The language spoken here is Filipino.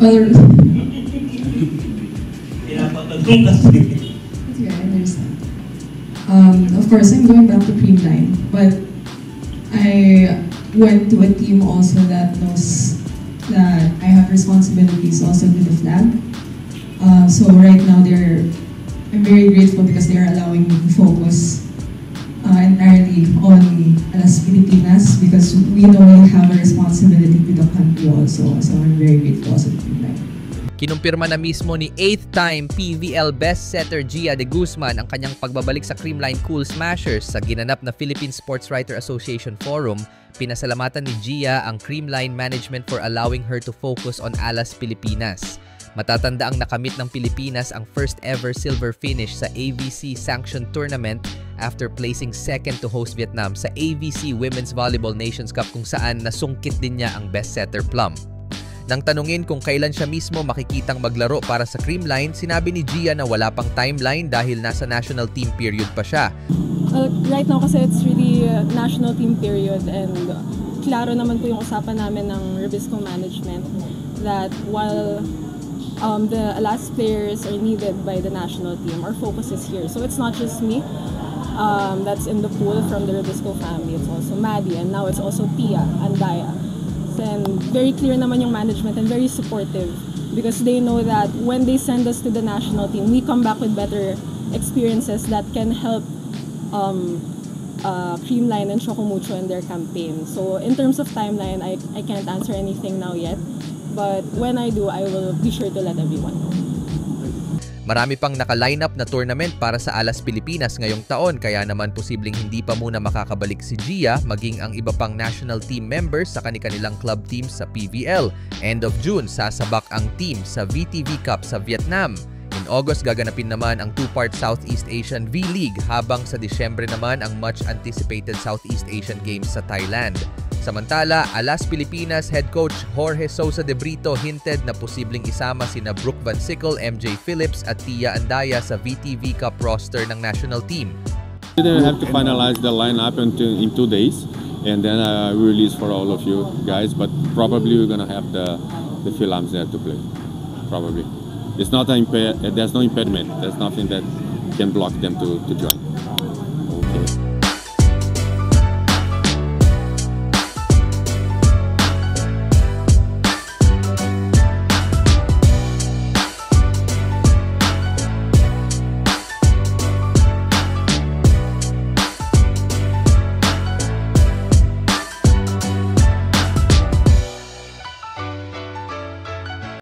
Well, Pinapatanong kasi. yeah, I understand. Of course, I'm going back to Creamline, but I went to a team also that knows that I have responsibilities also with the flag. So right now, I'm very grateful because they're allowing me to focus entirely on Alas Pilipinas, because we know we have a responsibility to the country also. So I'm very grateful also to Creamline. Kinumpirma na mismo ni 8th-time PVL best setter Gia de Guzman ang kanyang pagbabalik sa Creamline Cool Smashers sa ginanap na Philippine Sports Writer Association Forum. Pinasalamatan ni Gia ang Creamline management for allowing her to focus on Alas Pilipinas. Matatanda ang nakamit ng Pilipinas ang first ever silver finish sa AVC sanctioned tournament after placing second to host Vietnam sa AVC Women's Volleyball Nations Cup, kung saan nasungkit din niya ang best setter plum. Nang tanungin kung kailan siya mismo makikitang maglaro para sa Creamline, sinabi ni Gia na wala pang timeline dahil nasa national team period pa siya. Right now kasi it's really national team period, and klaro naman po yung usapan namin ng Revisco management that while the last players are needed by the national team, our focus is here. So it's not just me that's in the pool from the Revisco family. It's also Maddie, and now it's also Tia and Daya. And very clear naman yung management and very supportive, because they know that when they send us to the national team, we come back with better experiences that can help Creamline and Chocomucho in their campaign. So in terms of timeline, I can't answer anything now yet, but when I do, I will be sure to let everyone know. Marami pang naka-lineup na tournament para sa Alas Pilipinas ngayong taon, kaya naman posibleng hindi pa muna makakabalik si Gia, maging ang iba pang national team members sa kanilang club teams sa PVL. End of June, sasabak ang team sa VTV Cup sa Vietnam. In August, gaganapin naman ang two-part Southeast Asian V-League, habang sa Disyembre naman ang much-anticipated Southeast Asian Games sa Thailand. Samantala, Alas Pilipinas head coach Jorge Sousa de Brito hinted na posibleng isama sina Brooke Van Sickle, MJ Phillips at Tia Andaya sa VTV Cup roster ng national team. We have to finalize the lineup in 2 days, and then we release for all of you guys. But probably we're gonna have the Philams there to play. Probably, it's not there's no impediment. There's nothing that can block them to join.